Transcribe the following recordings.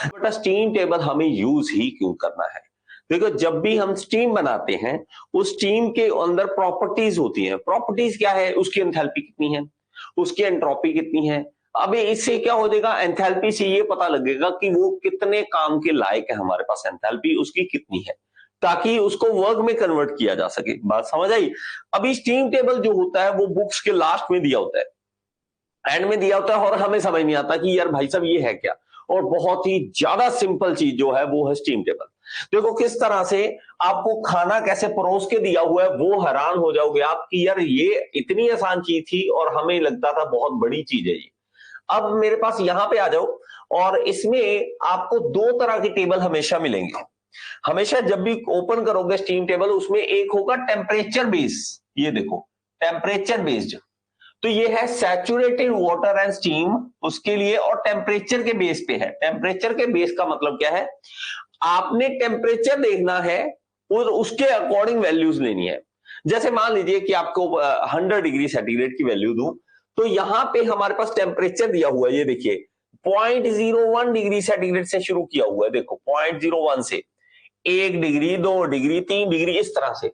बेटा steam table हमें use ही क्यों करना है? देखो, जब भी हम स्टीम बनाते हैं, उस स्टीम के अंदर प्रॉपर्टीज होती हैं। प्रॉपर्टीज क्या है? उसकी एंथैल्पी कितनी है, उसकी एंट्रोपी कितनी है। अब इससे क्या हो जाएगा? एंथैल्पी से ये पता लगेगा कि वो कितने काम के लायक है, हमारे पास एंथैल्पी उसकी कितनी है, ताकि उसको वर्क में कन्वर्ट किया जा सके। बात समझ आई? अभी स्टीम टेबल जो होता है वो बुक्स के लास्ट में दिया होता है, एंड में दिया होता है, और हमें समझ नहीं आता कि यार भाई साहब ये है क्या। और बहुत ही ज्यादा सिंपल चीज जो है वो है स्टीम टेबल। देखो किस तरह से आपको खाना कैसे परोस के दिया हुआ है, वो हैरान हो जाओगे आप कि यार ये इतनी आसान चीज थी और हमें लगता था बहुत बड़ी चीज है ये। अब मेरे पास यहां पे आ जाओ, और इसमें आपको दो तरह के टेबल हमेशा मिलेंगे। हमेशा जब भी ओपन करोगे स्टीम टेबल, उसमें एक होगा टेम्परेचर बेस। ये देखो, टेम्परेचर बेस्ड। तो ये है सैचुरेटेड वाटर एंड स्टीम उसके लिए, और टेम्परेचर के बेस पे है। टेम्परेचर के बेस का मतलब क्या है? आपने टेम्परेचर देखना है और उसके अकॉर्डिंग वैल्यूज लेनी है। जैसे मान लीजिए कि आपको 100 डिग्री सेंटीग्रेड की वैल्यू दूं, तो यहां पे हमारे पास टेम्परेचर दिया हुआ है, ये देखिए 0.01 डिग्री सेंटीग्रेड से शुरू किया हुआ है। देखो 0.01 से 1 डिग्री, 2 डिग्री, 3 डिग्री, इस तरह से।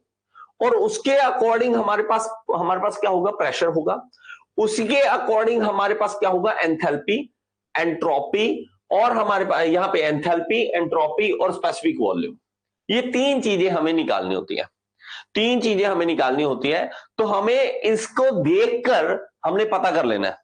और उसके अकॉर्डिंग हमारे पास क्या होगा? प्रेशर होगा। उसके अकॉर्डिंग हमारे पास क्या होगा? एंथैल्पी, एंट्रोपी, और हमारे पास यहां पे एंथैल्पी, एंट्रोपी और स्पेसिफिक वॉल्यूम। ये तीन चीजें हमें निकालनी होती है। तीन चीजें हमें निकालनी होती है। तो हमें इसको देखकर हमने पता कर लेना है।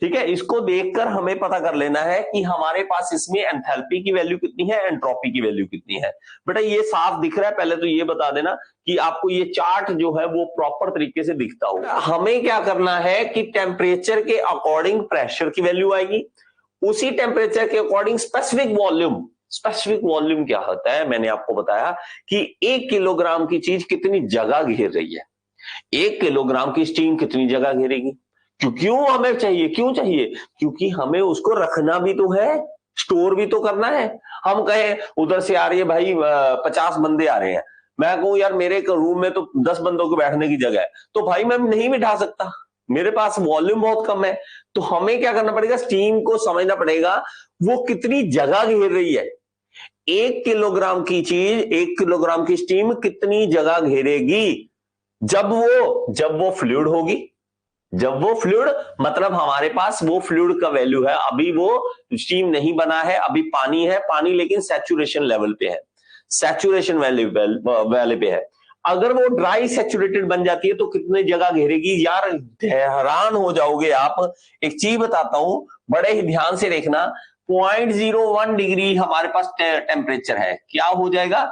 ठीक है, इसको देखकर हमें पता कर लेना है कि हमारे पास इसमें एंथैल्पी की वैल्यू कितनी है, एंट्रोपी की वैल्यू कितनी है। बेटा ये साफ दिख रहा है? पहले तो ये बता देना कि आपको ये चार्ट जो है वो प्रॉपर तरीके से दिखता होगा। हमें क्या करना है कि टेम्परेचर के अकॉर्डिंग प्रेशर की वैल्यू आएगी, उसी टेम्परेचर के according specific volume. Specific volume क्या होता है? मैंने आपको बताया कि 1 किलोग्राम की चीज कितनी जगह घेर रही है। 1 किलोग्राम की स्टीम कितनी जगह घेरेगी? क्यों हमें चाहिए? क्यों चाहिए? क्योंकि हमें उसको रखना भी तो है, स्टोर भी तो करना है। हम कहें उधर से आ रही है भाई 50 बंदे आ रहे हैं, मैं कहूं यार मेरे रूम में तो 10 बंदों को बैठने की जगह है, तो भाई मैं नहीं बिठा सकता, मेरे पास वॉल्यूम बहुत कम है। तो हमें क्या करना पड़ेगा? स्टीम को समझना पड़ेगा वो कितनी जगह घेर रही है। 1 किलोग्राम की चीज, 1 किलोग्राम की स्टीम कितनी जगह घेरेगी? जब वो फ्लूइड होगी, जब वो फ्लूइड मतलब हमारे पास वो फ्लूइड का वैल्यू है, अभी वो स्टीम नहीं बना है, अभी पानी है, पानी लेकिन सैचुरेशन लेवल पे है, सैचुरेशन वैल्यू पे है। अगर वो ड्राई सैचुरेटेड बन जाती है तो कितनी जगह घेरेगी? यार हैरान हो जाओगे आप। एक चीज बताता हूं, बड़े ही ध्यान से देखना। 0.01 डिग्री हमारे पास टेम्परेचर है, क्या हो जाएगा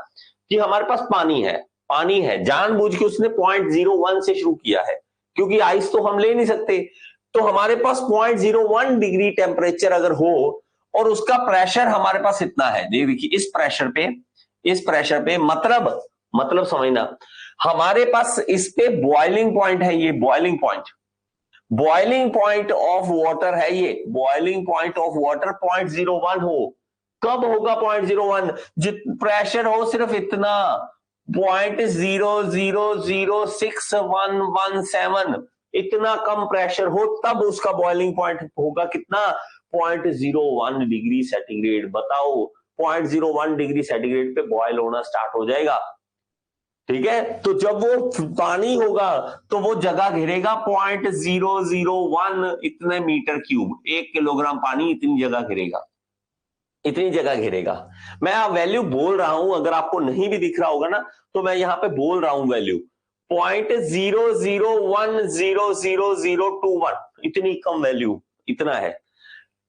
कि हमारे पास पानी है। पानी है, जानबूझ के उसने 0.01 से शुरू किया है, क्योंकि आइस तो हम ले नहीं सकते। तो हमारे पास 0.01 डिग्री टेम्परेचर अगर हो, और उसका प्रेशर हमारे पास इतना है, देखिए इस प्रेशर पे मतलब समझना, हमारे पास इस पे बॉइलिंग पॉइंट है, ये बॉइलिंग पॉइंट ऑफ वाटर है, ये बॉइलिंग पॉइंट ऑफ वाटर 0.01 हो। कब होगा 0.01? जित प्रेशर हो सिर्फ इतना, 0.00061117, इतना कम प्रेशर हो तब उसका बॉइलिंग पॉइंट होगा कितना? 0.01 डिग्री सेंटीग्रेड। बताओ 0.01 डिग्री सेंटीग्रेड पे बॉयल होना स्टार्ट हो जाएगा। ठीक है, तो जब वो पानी होगा तो वो जगह घेरेगा 0.001 इतने मीटर क्यूब। 1 किलोग्राम पानी इतनी जगह घेरेगा, इतनी जगह घेरेगा। मैं आप वैल्यू बोल रहा हूं, अगर आपको नहीं भी दिख रहा होगा ना, तो मैं यहां पे बोल रहा हूं वैल्यू 0.00100021, इतनी कम वैल्यू, इतना है।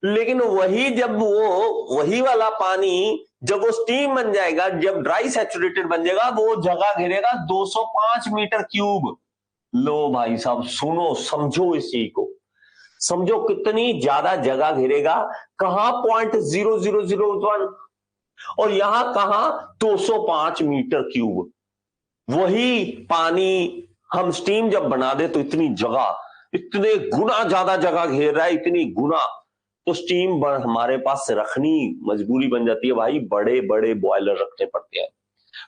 लेकिन वही वाला पानी जब वो स्टीम बन जाएगा, जब ड्राई सैचुरेटेड बन जाएगा, वो जगह घेरेगा 205 मीटर क्यूब। लो भाई साहब, सुनो, समझो इस चीज को, समझो कितनी ज्यादा जगह घेरेगा। कहां? 0.0001, और यहां कहां? 205 मीटर क्यूब। वही पानी हम स्टीम जब बना दे तो इतनी जगह, इतने गुना ज्यादा जगह घेर रहा है, इतनी गुना। तो स्टीम हमारे पास रखनी मजबूरी बन जाती है भाई, बड़े बड़े बॉयलर रखने पड़ते हैं।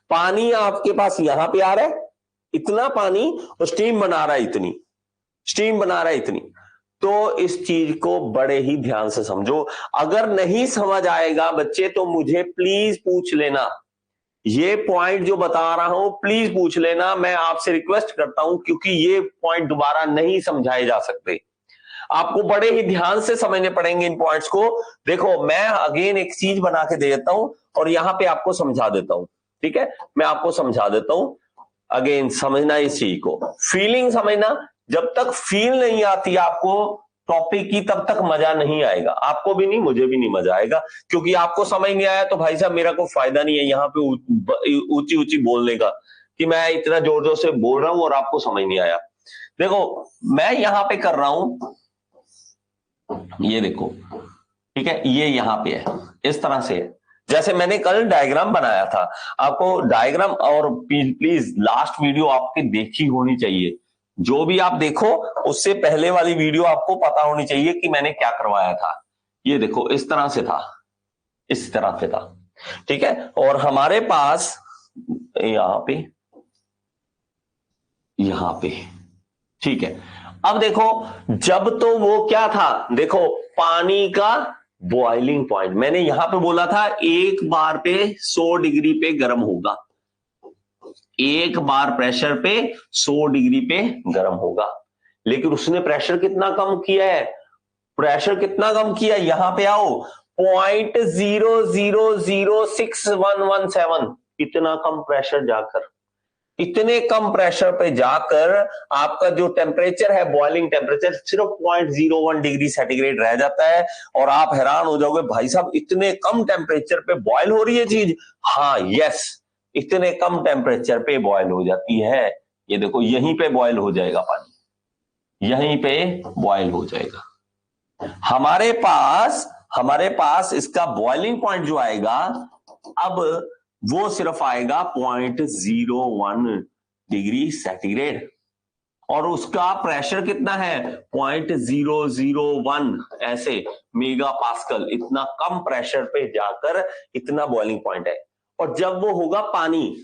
पानी आपके पास यहां पे आ रहा है, इतना पानी, और स्टीम बना रहा है इतनी, स्टीम बना रहा है इतनी। तो इस चीज को बड़े ही ध्यान से समझो। अगर नहीं समझ आएगा बच्चे तो मुझे प्लीज पूछ लेना, ये पॉइंट जो बता रहा हूं प्लीज पूछ लेना, मैं आपसे रिक्वेस्ट करता हूं, क्योंकि ये पॉइंट दोबारा नहीं समझाए जा सकते, आपको बड़े ही ध्यान से समझने पड़ेंगे इन पॉइंट्स को। देखो मैं अगेन एक चीज बना के दे देता हूं और यहां पे आपको समझा देता हूं, ठीक है, मैं आपको समझा देता हूं। अगेन समझना इस चीज को, फीलिंग समझना, जब तक फील नहीं आती आपको टॉपिक की तब तक मजा नहीं आएगा, आपको भी नहीं मुझे भी नहीं मजा आएगा, क्योंकि आपको समझ नहीं आया तो भाई साहब मेरा कोई फायदा नहीं है यहाँ पे ऊंची ऊंची बोलने का, कि मैं इतना जोर जोर से बोल रहा हूं और आपको समझ नहीं आया। देखो मैं यहां पे कर रहा हूं, ये देखो, ठीक है, ये यहां पे है, इस तरह से है, जैसे मैंने कल डायग्राम बनाया था, आपको डायग्राम, और प्लीज लास्ट वीडियो आपकी देखी होनी चाहिए, जो भी आप देखो उससे पहले वाली वीडियो आपको पता होनी चाहिए कि मैंने क्या करवाया था। ये देखो इस तरह से था, इस तरह से था, ठीक है, और हमारे पास यहां पे, ठीक है। अब देखो जब तो वो क्या था, देखो पानी का बॉइलिंग पॉइंट, मैंने यहां पे बोला था एक बार पे 100 डिग्री पे गर्म होगा, एक बार प्रेशर पे 100 डिग्री पे गर्म होगा, लेकिन उसने प्रेशर कितना कम किया है, प्रेशर कितना कम किया, यहां पे आओ, 0.000617, इतना कम प्रेशर जाकर, इतने कम प्रेशर पे जाकर आपका जो टेम्परेचर है, बॉइलिंग टेम्परेचर सिर्फ 0.01 डिग्री सेंटीग्रेड रह जाता है, और आप हैरान हो जाओगे भाई साहब इतने कम टेम्परेचर पे बॉयल हो रही है चीज। हाँ यस, इतने कम टेम्परेचर पे बॉयल हो जाती है, ये देखो यहीं पे बॉयल हो जाएगा पानी, यहीं पे बॉयल हो जाएगा। हमारे पास इसका बॉइलिंग पॉइंट जो आएगा, अब वो सिर्फ आएगा 0.01 डिग्री सेंटीग्रेड, और उसका प्रेशर कितना है 0.001 ऐसे मेगा पास्कल, इतना कम प्रेशर पे जाकर इतना बॉइलिंग पॉइंट है। और जब वो होगा पानी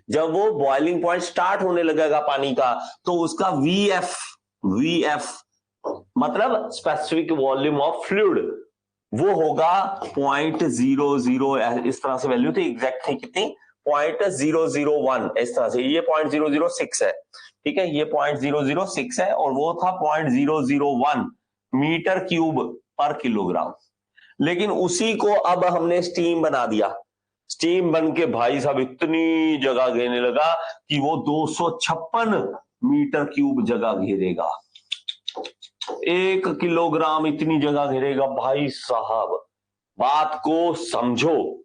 जब वो बॉइलिंग पॉइंट स्टार्ट होने लगेगा पानी का, तो उसका वीएफ मतलब स्पेसिफिक वॉल्यूम ऑफ फ्लूइड, वो होगा 0.00, इस तरह से वैल्यू थी, एग्जैक्ट थी कितनी 0.001, इस तरह से, ये 0.006 है, ठीक है, ये 0.006 है, और वो था 0.001 मीटर क्यूब पर किलोग्राम। लेकिन उसी को अब हमने स्टीम बना दिया, स्टीम बन के भाई साहब इतनी जगह घेरने लगा कि वो 256 मीटर क्यूब जगह घेरेगा, 1 किलोग्राम इतनी जगह घेरेगा भाई साहब। बात को समझो,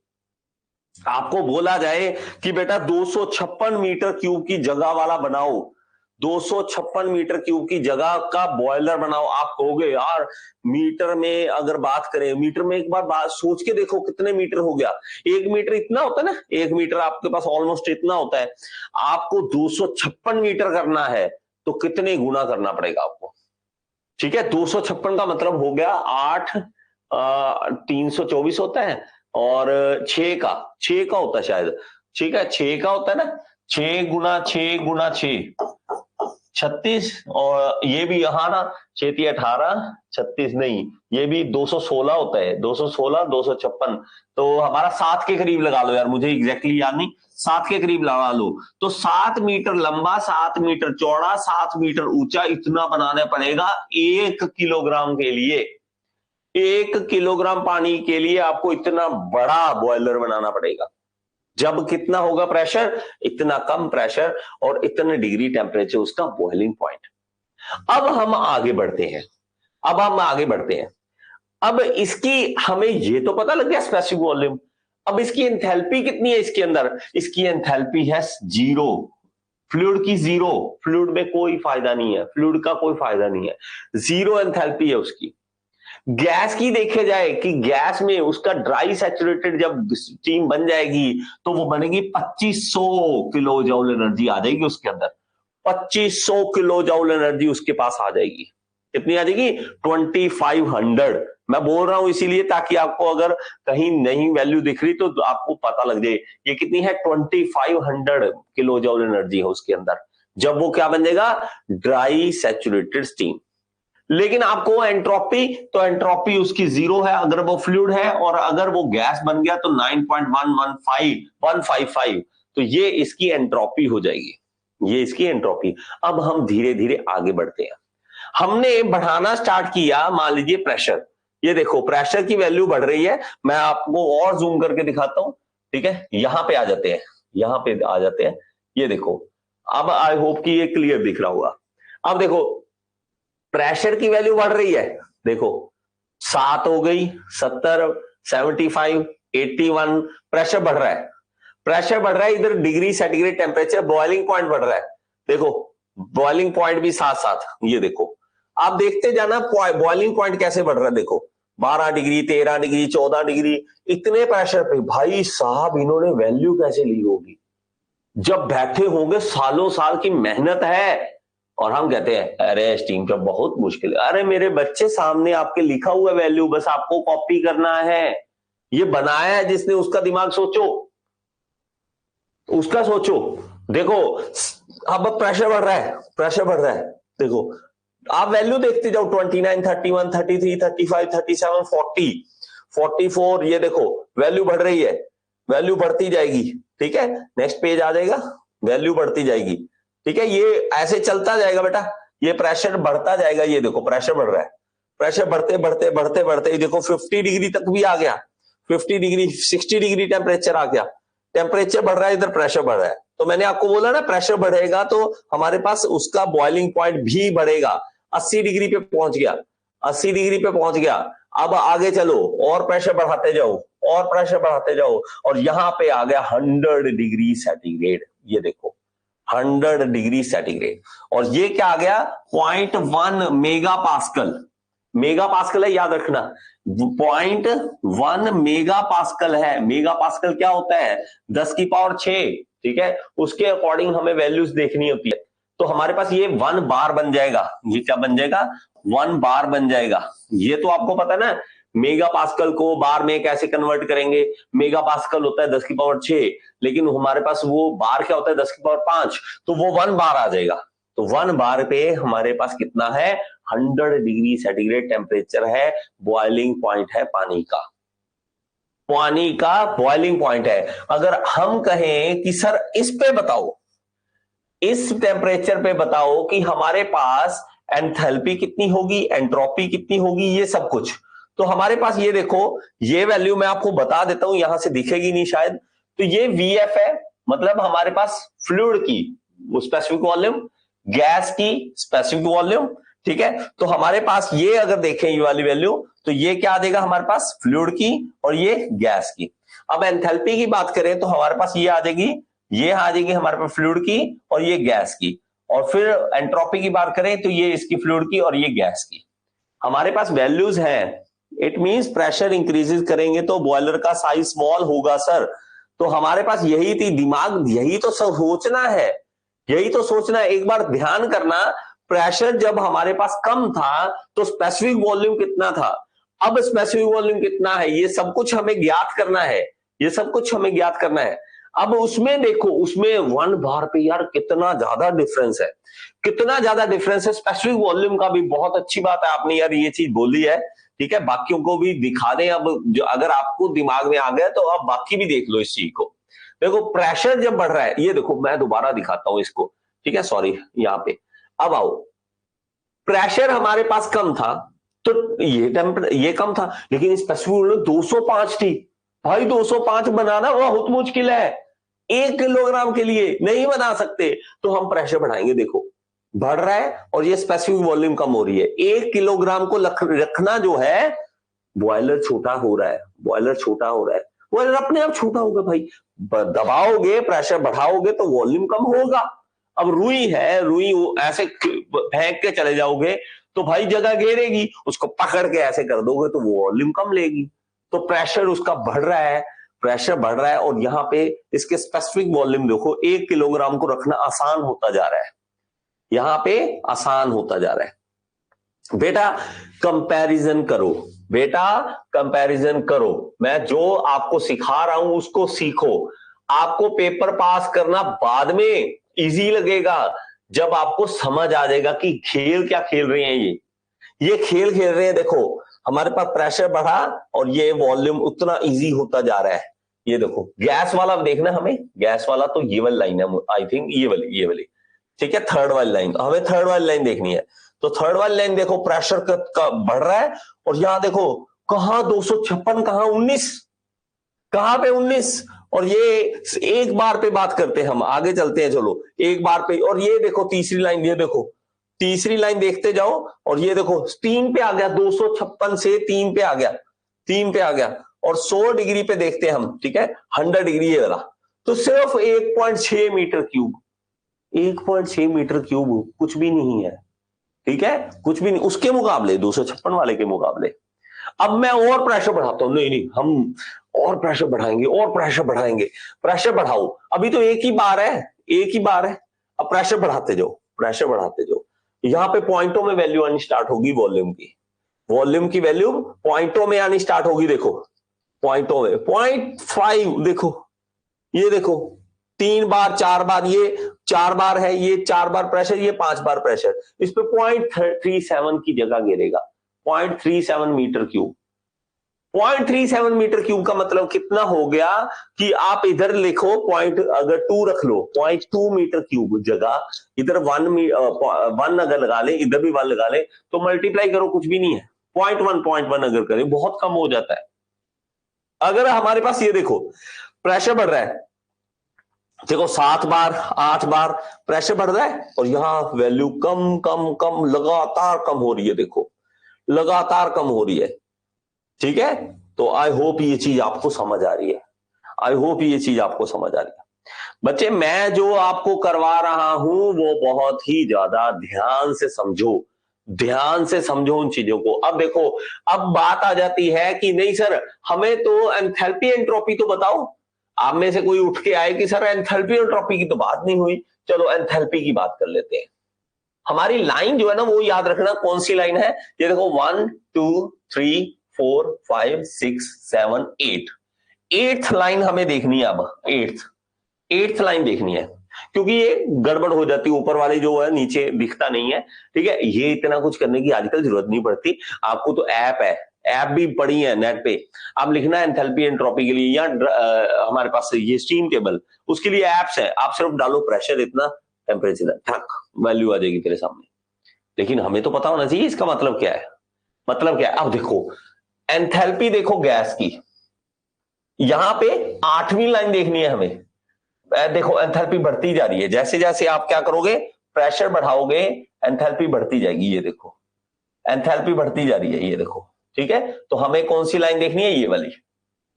आपको बोला जाए कि बेटा 256 मीटर क्यूब की जगह वाला बनाओ, 256 मीटर क्यूब की जगह का बॉयलर बनाओ, आप कहोगे यार मीटर में अगर बात करें, मीटर में एक बार बात सोच के देखो कितने मीटर हो गया, 1 मीटर इतना होता है ना, 1 मीटर आपके पास ऑलमोस्ट इतना होता है, आपको 256 मीटर करना है तो कितने गुना करना पड़ेगा आपको, ठीक है, 256 का मतलब हो गया 8, 324 होता है, और 6 का होता है शायद, ठीक है, 6 का होता है ना, 6 गुना 6 36, और ये भी यहाँ ना 6 × 18 36 नहीं, ये भी 216 होता है, 216 256, तो हमारा 7 के करीब लगा लो यार, मुझे एग्जैक्टली याद नहीं, 7 के करीब लगा लो, तो 7 मीटर लंबा, 7 मीटर चौड़ा, 7 मीटर ऊंचा, इतना बनाना पड़ेगा 1 किलोग्राम के लिए, 1 किलोग्राम पानी के लिए आपको इतना बड़ा बॉयलर बनाना पड़ेगा। जब कितना होगा प्रेशर, इतना कम प्रेशर और इतने डिग्री टेम्परेचर उसका बॉइलिंग पॉइंट। अब हम आगे बढ़ते हैं, अब इसकी हमें ये तो पता लग गया स्पेसिफिक वॉल्यूम, अब इसकी एंथैल्पी कितनी है इसके अंदर, इसकी एंथैल्पी है 0, फ्लूइड की 0, फ्लूइड में कोई फायदा नहीं है, फ्लूइड का कोई फायदा नहीं है, 0 एंथैल्पी है उसकी। गैस की देखे जाए कि गैस में उसका ड्राई सैचुरेटेड जब स्टीम बन जाएगी तो वो बनेगी 2500 किलो जूल एनर्जी आ जाएगी उसके अंदर, 2500 किलो जूल एनर्जी उसके पास आ जाएगी, कितनी आ जाएगी 2500, मैं बोल रहा हूं इसीलिए ताकि आपको अगर कहीं नहीं वैल्यू दिख रही तो आपको पता लग जाए ये कितनी है, 2500 किलो जूल एनर्जी है उसके अंदर, जब वो क्या बन जाएगा ड्राई सैचुरेटेड स्टीम। लेकिन आपको एंट्रोपी, तो एंट्रोपी उसकी 0 है अगर वो फ्लूइड है, और अगर वो गैस बन गया तो 9.155, तो ये इसकी एंट्रोपी हो जाएगी, ये इसकी एंट्रोपी। अब हम धीरे धीरे आगे बढ़ते हैं। हमने बढ़ाना स्टार्ट किया, मान लीजिए प्रेशर, ये देखो प्रेशर की वैल्यू बढ़ रही है। मैं आपको और जूम करके दिखाता हूं, ठीक है, यहां पे आ जाते हैं, यहां पे आ जाते हैं, ये देखो। अब आई होप कि ये क्लियर दिख रहा होगा। अब देखो प्रेशर की वैल्यू बढ़ रही है, देखो 7 हो गई, 70, 75, 81, प्रेशर बढ़ रहा है, प्रेशर बढ़ रहा है। इधर degree centigrade temperature, boiling point बढ़ रहा है, देखो बॉइलिंग पॉइंट भी साथ साथ, ये देखो आप देखते जाना बॉइलिंग पॉइंट कैसे बढ़ रहा है। देखो 12 डिग्री, 13 डिग्री, 14 डिग्री, इतने प्रेशर पे भाई साहब इन्होंने वैल्यू कैसे ली होगी, जब बैठे होंगे, सालों साल की मेहनत है। और हम कहते हैं अरे स्टीम जॉब बहुत मुश्किल है। अरे मेरे बच्चे, सामने आपके लिखा हुआ वैल्यू, बस आपको कॉपी करना है। ये बनाया है जिसने, उसका दिमाग सोचो, उसका सोचो। देखो अब प्रेशर बढ़ रहा है, प्रेशर बढ़ रहा है, देखो आप वैल्यू देखते जाओ, 29, 31, 33, 35, 37, 40, 44, ये देखो वैल्यू बढ़ रही है, वैल्यू बढ़ती जाएगी, ठीक है। नेक्स्ट पेज आ जाएगा, वैल्यू बढ़ती जाएगी, ठीक है। ये ऐसे चलता जाएगा बेटा, ये प्रेशर बढ़ता जाएगा, ये देखो प्रेशर बढ़ रहा है, प्रेशर बढ़ते बढ़ते बढ़ते बढ़ते देखो 50 डिग्री तक भी आ गया, 50 डिग्री, 60 डिग्री टेम्परेचर आ गया, टेम्परेचर बढ़ रहा है, इधर प्रेशर बढ़ रहा है। तो मैंने आपको बोला ना प्रेशर बढ़ेगा तो हमारे पास उसका बॉइलिंग पॉइंट भी बढ़ेगा। 80 डिग्री पे पहुंच गया, 80 डिग्री पे पहुंच गया। अब आगे चलो और प्रेशर बढ़ाते जाओ, और प्रेशर बढ़ाते जाओ, और यहां पे आ गया 100 डिग्री सेंटीग्रेड, ये देखो 100 डिग्री सेंटीग्रेड। और ये क्या आ गया, 0.1 मेगा पास्कल, मेगा पास्कल है याद रखना, 0.1 मेगा पास्कल है। मेगा पास्कल क्या होता है, 10 की पावर 6, ठीक है, उसके अकॉर्डिंग हमें वैल्यूज देखनी होती है। तो हमारे पास ये 1 बार बन जाएगा, ये क्या बन जाएगा, 1 बार बन जाएगा। ये तो आपको पता है ना, मेगा पास्कल को बार में कैसे कन्वर्ट करेंगे। मेगा पास्कल होता है 10 की पावर 6, लेकिन हमारे पास वो बार क्या होता है 10 की पावर 5, तो वो 1 बार आ जाएगा। तो 1 बार पे हमारे पास कितना है, 100 डिग्री सेंटीग्रेड टेम्परेचर है, बॉइलिंग पॉइंट है पानी का, पानी का बॉइलिंग पॉइंट है। अगर हम कहें कि सर इस पे बताओ, इस टेम्परेचर पे बताओ कि हमारे पास एंथैल्पी कितनी होगी, एंट्रोपी कितनी होगी, ये सब कुछ, तो हमारे पास ये देखो, ये वैल्यू मैं आपको बता देता हूं, यहां से दिखेगी नहीं शायद, तो ये VF है, मतलब हमारे पास फ्लूइड की स्पेसिफिक वॉल्यूम, गैस की स्पेसिफिक वॉल्यूम, ठीक है। तो हमारे पास ये अगर देखें ये वाली वैल्यू, तो ये क्या आ जाएगा हमारे पास, फ्लूइड की और ये गैस की। अब एंथैल्पी की बात करें तो हमारे पास ये आ जाएगी, ये आ जाएगी हमारे पास फ्लूइड की और ये गैस की। और फिर एंट्रोपी की बात करें तो ये इसकी फ्लूइड की और ये गैस की। हमारे पास वैल्यूज हैं, इट मींस प्रेशर इंक्रीजेस करेंगे तो बॉयलर का साइज स्मॉल होगा सर। तो हमारे पास यही थी, दिमाग यही तो सब सोचना है, यही तो सोचना है। एक बार ध्यान करना, प्रेशर जब हमारे पास कम था तो स्पेसिफिक वॉल्यूम कितना था, अब स्पेसिफिक वॉल्यूम कितना है, ये सब कुछ हमें ज्ञात करना है, ये सब कुछ हमें ज्ञात करना है। अब उसमें देखो, उसमें 1 बार पे यार कितना ज्यादा डिफरेंस है, कितना ज्यादा डिफरेंस है स्पेसिफिक वॉल्यूम का भी। बहुत अच्छी बात है आपने यार ये चीज बोली है, ठीक है, बाकियों को भी दिखा दें। अब जो अगर आपको दिमाग में आ गया तो आप बाकी भी देख लो इस चीज को। देखो प्रेशर जब बढ़ रहा है, ये देखो मैं दोबारा दिखाता हूं इसको, ठीक है, सॉरी यहाँ पे। अब आओ, प्रेशर हमारे पास कम था तो ये कम था, लेकिन स्पेसिफिक 205 थी। भाई 205 बनाना बहुत मुश्किल है, 1 किलोग्राम के लिए नहीं बना सकते। तो हम प्रेशर बढ़ाएंगे, देखो बढ़ रहा है और ये स्पेसिफिक वॉल्यूम कम हो रही है। 1 किलोग्राम को रखना जो है, बॉयलर छोटा हो रहा है, बॉयलर छोटा हो रहा है, बॉयलर अपने आप छोटा होगा भाई। दबाओगे, प्रेशर बढ़ाओगे तो वॉल्यूम कम होगा। अब रुई है, रुई ऐसे फेंक के चले जाओगे तो भाई जगह घेरेगी, उसको पकड़ के ऐसे कर दोगे तो वो वॉल्यूम कम लेगी। तो प्रेशर उसका बढ़ रहा है, प्रेशर बढ़ रहा है, और यहाँ पे इसके स्पेसिफिक वॉल्यूम देखो, 1 किलोग्राम को रखना आसान होता जा रहा है, यहां पे आसान होता जा रहा है। बेटा कंपैरिजन करो, बेटा कंपैरिजन करो, मैं जो आपको सिखा रहा हूं उसको सीखो। आपको पेपर पास करना बाद में इजी लगेगा, जब आपको समझ आ जाएगा कि खेल क्या खेल रहे हैं ये। ये खेल खेल रहे हैं, देखो हमारे पास प्रेशर बढ़ा और ये वॉल्यूम उतना इजी होता जा रहा है। ये देखो गैस वाला देखना हमें, गैस वाला तो ये वाली लाइन है आई थिंक, ये वाली ठीक है, थर्ड वाली लाइन, हमें थर्ड वाली लाइन देखनी है। तो थर्ड वाली लाइन देखो प्रेशर का बढ़ रहा है और यहां देखो कहां 256, कहां 19, कहां पे 19, और ये एक बार पे बात करते हैं हम, आगे चलते हैं चलो एक बार पे। और ये देखो तीसरी लाइन, ये देखो तीसरी लाइन देखते जाओ और ये देखो 3 पे आ गया, 256 से 3 पे आ गया, 3 पे आ गया। और 100 डिग्री पे देखते हैं हम, ठीक है 100 डिग्री ये वाला, तो सिर्फ 1.6 मीटर क्यूब, 1.6 मीटर क्यूब कुछ भी नहीं है, ठीक है कुछ भी नहीं उसके मुकाबले, 256 वाले के मुकाबले। अब मैं और प्रेशर बढ़ाता हूं, नहीं हम और प्रेशर बढ़ाएंगे, और प्रेशर बढ़ाएंगे, प्रेशर बढ़ाओ, अभी तो एक ही बार है, एक ही बार है, अब प्रेशर बढ़ाते जाओ, प्रेशर बढ़ाते जाओ। यहां पे पॉइंटों में वैल्यू आनी स्टार्ट होगी वॉल्यूम की, वॉल्यूम की वैल्यू पॉइंटों में आनी स्टार्ट होगी, देखो पॉइंटों में 0.5, देखो ये देखो 3 बार 4 बार, ये 4 बार है, ये 4 बार प्रेशर, ये 5 बार प्रेशर, इस पे 0.37 की जगह गिरेगा, 0.37 मीटर क्यूब। 0.37 मीटर क्यूब का मतलब कितना हो गया कि आप इधर लिखो पॉइंट अगर 2 रख लो, 0.2 मीटर क्यूब जगह, इधर 1 अगर लगा ले, इधर भी 1 लगा ले, तो मल्टीप्लाई करो कुछ भी नहीं है, 0.1 अगर करें बहुत कम हो जाता है। अगर हमारे पास ये देखो प्रेशर बढ़ रहा है, देखो 7 बार 8 बार प्रेशर बढ़ रहा है और यहां वैल्यू कम कम कम लगातार कम हो रही है, देखो लगातार कम हो रही है, ठीक है। तो आई होप ये चीज आपको समझ आ रही है, आई होप ये चीज आपको समझ आ रही है। बच्चे मैं जो आपको करवा रहा हूं वो बहुत ही ज्यादा ध्यान से समझो, ध्यान से समझो उन चीजों को। अब देखो अब बात आ जाती है कि नहीं सर हमें तो एंथैल्पी एंट्रोपी तो बताओ, आप में से कोई उठ के आए कि सर एंथैल्पी एंट्रोपी की तो बात नहीं हुई, चलो एंथैल्पी की बात कर लेते हैं। हमारी लाइन जो है ना वो याद रखना कौन सी लाइन है, ये देखो 1 2 3 4 5 6 7 8, 8th लाइन हमें देखनी है। अब 8th लाइन देखनी है क्योंकि ये गड़बड़ हो जाती है, ऊपर वाली जो है नीचे दिखता नहीं है, ठीक है। ये इतना कुछ करने की आजकल जरूरत नहीं पड़ती, आपको तो ऐप है, ऐप भी पड़ी है नेट पे, आप लिखना है एंथैल्पी एंट्रोपी के लिए, या हमारे पास ये स्टीम टेबल उसके लिए एप्स है, आप सिर्फ डालो प्रेशर इतना, टेम्परेचर ठक वैल्यू आ जाएगी तेरे सामने। लेकिन हमें तो पता होना चाहिए इसका मतलब क्या है, मतलब क्या है। अब देखो एंथैल्पी देखो गैस की, यहां पे 8वीं लाइन देखनी है हमें, देखो एंथैल्पी बढ़ती जा रही है, जैसे जैसे आप क्या करोगे प्रेशर बढ़ाओगे एंथैल्पी बढ़ती जाएगी, ये देखो एंथैल्पी बढ़ती जा रही है, ये देखो ठीक है। तो हमें कौन सी लाइन देखनी है, ये वाली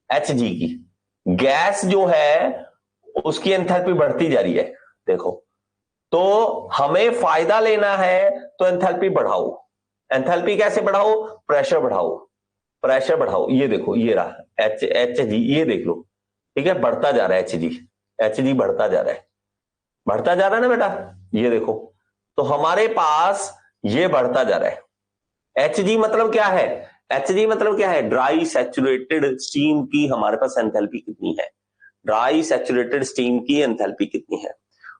एच जी की, गैस जो है उसकी एंथैल्पी बढ़ती जा रही है, देखो तो हमें फायदा लेना है तो एंथैल्पी बढ़ाओ, एंथैल्पी कैसे बढ़ाओ, प्रेशर बढ़ाओ, प्रेशर बढ़ाओ, ये देखो ये रहा एच जी, ये देख लो ठीक है बढ़ता जा रहा है एच जी, एच जी बढ़ता जा रहा है, बढ़ता जा रहा है ना बेटा, ये देखो तो हमारे पास ये बढ़ता जा रहा है। एच जी मतलब क्या है, एच जी मतलब क्या है, ड्राई सैचुरेटेड स्टीम की हमारे पास एंथैल्पी कितनी है, ड्राई सैचुरेटेड स्टीम की एंथैल्पी कितनी है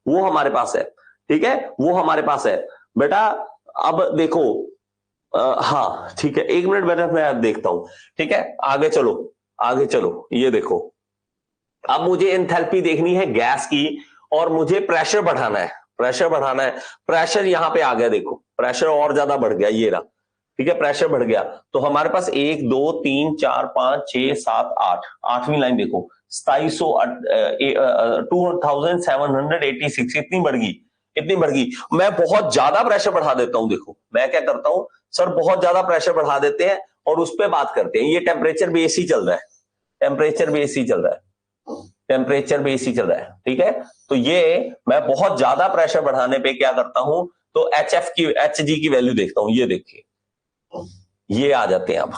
वो हमारे पास है, ठीक है वो हमारे पास है बेटा। अब देखो हाँ ठीक है, 1 मिनट बेटा मैं देखता हूं, ठीक है आगे चलो, आगे चलो, ये देखो अब मुझे एंथैल्पी देखनी है गैस की और मुझे प्रेशर बढ़ाना है, प्रेशर बढ़ाना है, प्रेशर यहां पे आ गया, देखो प्रेशर और ज्यादा बढ़ गया, ये रहा ठीक है प्रेशर बढ़ गया। तो हमारे पास 1 2 3 4 5 6 7 8, 8वीं लाइन देखो 2786 इतनी बढ़ गई, इतनी बढ़ गई। मैं बहुत ज्यादा प्रेशर बढ़ा देता हूं, देखो मैं क्या करता हूं सर बहुत ज्यादा प्रेशर बढ़ा देते हैं और उस पर बात करते हैं, ये टेम्परेचर बेस ही चल रहा है, टेम्परेचर बेस ही चल रहा है, टेम्परेचर बेस ही चल रहा है, ठीक है। तो ये मैं बहुत ज्यादा प्रेशर बढ़ाने पे क्या करता हूं तो एच जी की वैल्यू देखता हूं, ये देखिए ये आ जाते हैं अब,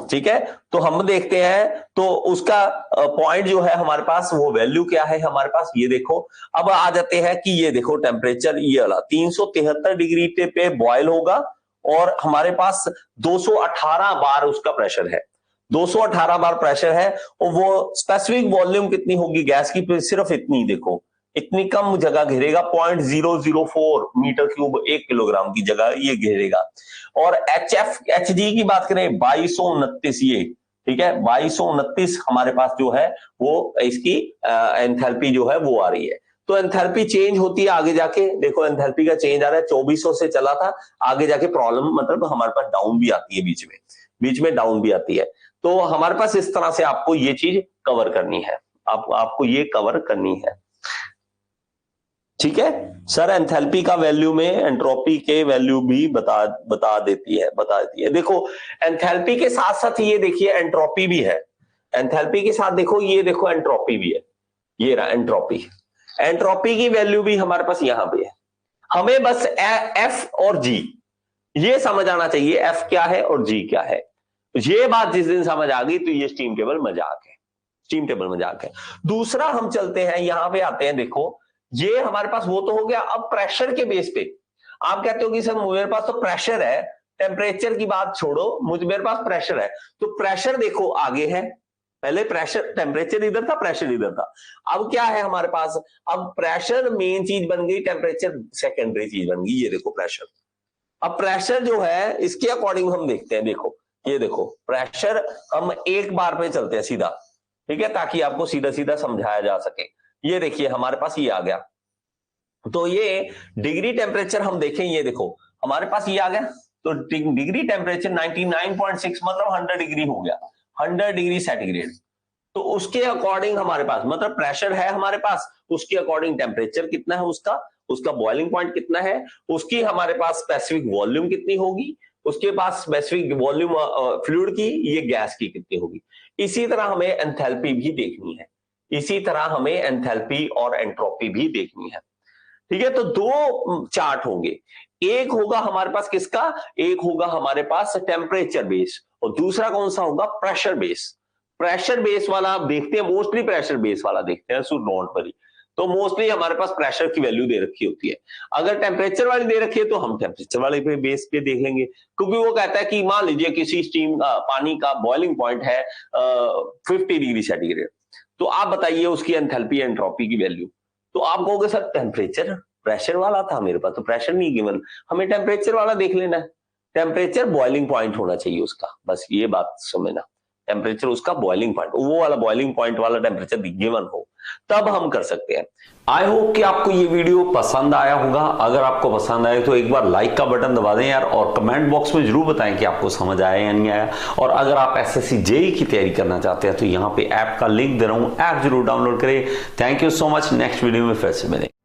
ठीक है। तो हम देखते हैं तो उसका पॉइंट जो है हमारे पास वो वैल्यू क्या है हमारे पास, ये देखो अब आ जाते हैं कि ये देखो टेम्परेचर ये वाला 373 डिग्री पे बॉयल होगा और हमारे पास 218 बार उसका प्रेशर है, 218 बार प्रेशर है और वो स्पेसिफिक वॉल्यूम कितनी होगी गैस की, सिर्फ इतनी देखो इतनी कम जगह घेरेगा, 0.004 मीटर क्यूब 1 किलोग्राम की जगह ये घेरेगा। और HG की बात करें 2229, ये ठीक है 2229 हमारे पास जो है वो इसकी एंथैल्पी जो है वो आ रही है। तो एंथैल्पी चेंज होती है आगे जाके, देखो एंथैल्पी का चेंज आ रहा है, 2400 से चला था, आगे जाके प्रॉब्लम मतलब हमारे पास डाउन भी आती है, बीच में डाउन भी आती है। तो हमारे पास इस तरह से आपको ये चीज कवर करनी है, आपको ये कवर करनी है, ठीक है सर। एंथैल्पी का वैल्यू में एंट्रोपी के वैल्यू भी बता देती है। देखो एंथैल्पी के साथ साथ ये देखिए एंट्रोपी भी है, एंथैल्पी के साथ देखो ये देखो एंट्रोपी भी है, ये रहा एंट्रोपी। एंट्रोपी की वैल्यू भी हमारे पास यहां पे है। हमें बस एफ और जी ये समझ आना चाहिए, एफ क्या है और जी क्या है। ये बात जिस दिन समझ आ गई तो ये स्टीम टेबल मजाक है, स्टीम टेबल मजाक है। दूसरा हम चलते हैं यहां पे आते हैं, देखो ये हमारे पास वो तो हो गया। अब प्रेशर के बेस पे आप कहते हो कि सर मेरे पास तो प्रेशर है, टेम्परेचर की बात छोड़ो, मेरे पास प्रेशर है। तो प्रेशर देखो आगे है, पहले प्रेशर टेम्परेचर इधर था, प्रेशर इधर था। अब क्या है हमारे पास, अब प्रेशर मेन चीज बन गई, टेम्परेचर सेकेंडरी चीज बन गई। ये देखो प्रेशर, अब प्रेशर जो है इसके अकॉर्डिंग हम देखते हैं। देखो ये देखो प्रेशर, हम एक बार पे चलते हैं सीधा, ठीक है, ताकि आपको सीधा सीधा समझाया जा सके। ये देखिए हमारे पास ये आ गया, तो ये डिग्री टेम्परेचर हम देखें, ये देखो हमारे पास ये आ गया। तो डिग्री टेम्परेचर 99.6 मतलब 100 डिग्री हो गया, 100 डिग्री सेंटीग्रेड। तो उसके अकॉर्डिंग हमारे पास मतलब प्रेशर है हमारे पास, उसके अकॉर्डिंग टेम्परेचर कितना है उसका बॉइलिंग पॉइंट कितना है, उसकी हमारे पास स्पेसिफिक वॉल्यूम कितनी होगी, उसके पास स्पेसिफिक वॉल्यूम फ्लूइड की, ये गैस की कितनी होगी। इसी तरह हमें एंथैल्पी भी देखनी है, इसी तरह हमें एंथैल्पी और एंट्रोपी भी देखनी है, ठीक है। तो दो चार्ट होंगे, एक होगा हमारे पास किसका, एक होगा हमारे पास टेम्परेचर बेस, और दूसरा कौन सा होगा, प्रेशर बेस। प्रेशर बेस वाला आप देखते हैं, मोस्टली प्रेशर बेस वाला देखते हैं, सो नोट पर ही। तो मोस्टली हमारे पास प्रेशर की वैल्यू दे रखी होती है। अगर टेम्परेचर वाली दे रखी है तो हम टेम्परेचर वाले पे बेस पे देखेंगे, क्योंकि वो कहता है कि मान लीजिए किसी स्टीम पानी का बॉइलिंग पॉइंट है 50 डिग्री सेंटीग्रेड, तो आप बताइए उसकी एंथैल्पी एंट्रोपी की वैल्यू। तो आप कहोगे सर टेम्परेचर प्रेशर वाला था, मेरे पास तो प्रेशर नहीं गिवन, हमें टेम्परेचर वाला देख लेना है। टेम्परेचर बॉइलिंग पॉइंट होना चाहिए उसका, बस ये बात समझना, टेम्परेचर उसका बॉइलिंग पॉइंट, वो वाला बॉइलिंग पॉइंट वाला टेम्परेचर गिवन हो, तब हम कर सकते हैं। आई होप कि आपको ये वीडियो पसंद आया होगा। अगर आपको पसंद आए तो एक बार लाइक का बटन दबा दें यार, और कमेंट बॉक्स में जरूर बताएं कि आपको समझ आया या नहीं आया। और अगर आप एसएससी जेईई की तैयारी करना चाहते हैं तो यहाँ पे ऐप का लिंक दे रहा हूँ, ऐप जरूर डाउनलोड करें। Thank you so much, next video में फिर से मिलेंगे।